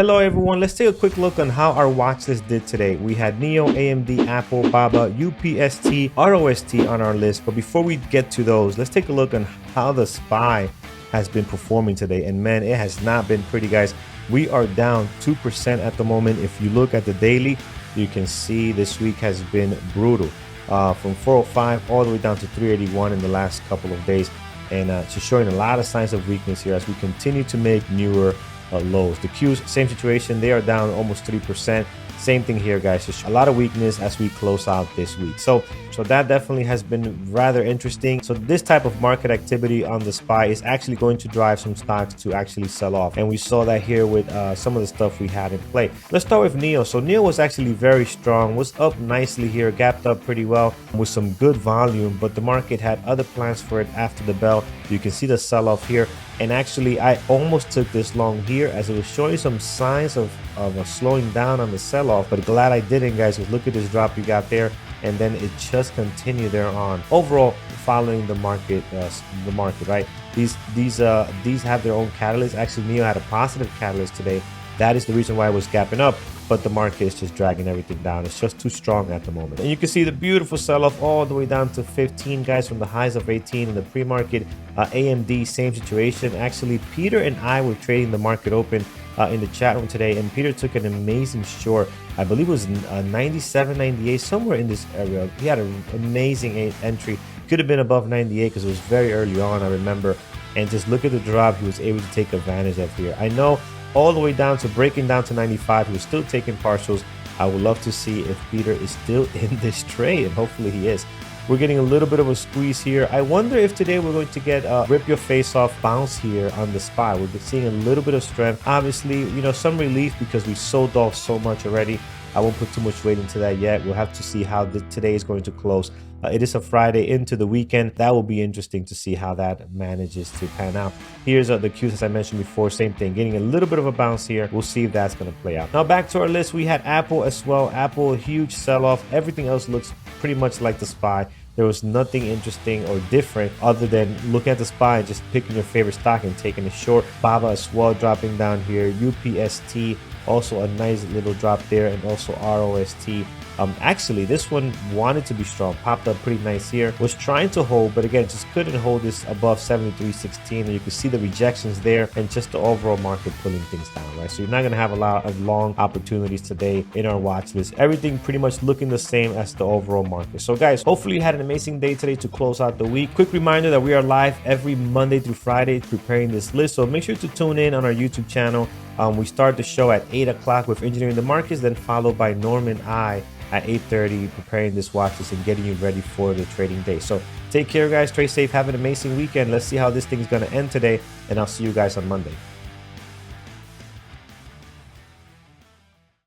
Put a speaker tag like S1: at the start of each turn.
S1: Hello everyone, let's take a quick look on how our watch list did today. We had NEO, AMD, Apple, BABA, UPST, ROST on our list, but before we get to those, let's take a look on how the SPY has been performing today. And man, it has not been pretty, guys. We are down 2% at the moment. If you look at the daily, you can see this week has been brutal. From 405 all the way down to 381 in the last couple of days, and just showing a lot of signs of weakness here as we continue to make newer lows. The Qs, same situation, they are down almost 3%. Same thing here, guys, just a lot of weakness as we close out this week. So that definitely has been rather interesting. So this type of market activity on the SPY is actually going to drive some stocks to actually sell off, and we saw that here with some of the stuff we had in play. Let's start with NEO. So NEO was actually very strong, was up nicely here, gapped up pretty well with some good volume, but the market had other plans for it after the bell. You can see the sell-off here, and actually I almost took this long here as it was showing some signs of a slowing down on the sell-off, but glad I didn't, guys, because look at this drop you got there, and then it just continued there on. Overall, following the market, right? These have their own catalyst. Actually, NEO had a positive catalyst today. That is the reason why it was gapping up, but the market is just dragging everything down. It's just too strong at the moment. And you can see the beautiful sell-off all the way down to 15, guys, from the highs of 18 in the pre-market. AMD, same situation. Actually, Peter and I were trading the market open in the chat room today, and Peter took an amazing short. I believe it was 97, 98, somewhere in this area. He had an amazing entry. Could have been above 98 because it was very early on, I remember. And just look at the drop he was able to take advantage of here. I know all the way down to breaking down to 95, he was still taking partials. I would love to see if Peter is still in this trade, and hopefully he is. We're getting a little bit of a squeeze here. I wonder if today we're going to get a rip your face off bounce here on the SPY. We've been seeing a little bit of strength. Obviously, you know, some relief because we sold off so much already. I won't put too much weight into that yet. We'll have to see how today is going to close. It is a Friday into the weekend. That will be interesting to see how that manages to pan out. Here's the Qs, as I mentioned before, same thing, getting a little bit of a bounce here. We'll see if that's going to play out. Now back to our list, we had Apple as well. Apple, huge sell-off. Everything else looks pretty much like the SPY. There was nothing interesting or different other than looking at the SPY and just picking your favorite stock and taking a short. BABA as well dropping down here. UPST, also a nice little drop there, and also ROST. Actually, this one wanted to be strong, popped up pretty nice here, was trying to hold, but again, just couldn't hold this above 73.16, and you can see the rejections there and just the overall market pulling things down, right? So you're not going to have a lot of long opportunities today in our watch list. Everything pretty much looking the same as the overall market. So guys, hopefully you had an amazing day today to close out the week. Quick reminder that we are live every Monday through Friday preparing this list, so make sure to tune in on our YouTube channel. We start the show at 8 o'clock with Engineering the Markets, then followed by Norm and I at 8:30, preparing this watch list and getting you ready for the trading day. So take care, guys. Trade safe. Have an amazing weekend. Let's see how this thing's going to end today, and I'll see you guys on Monday.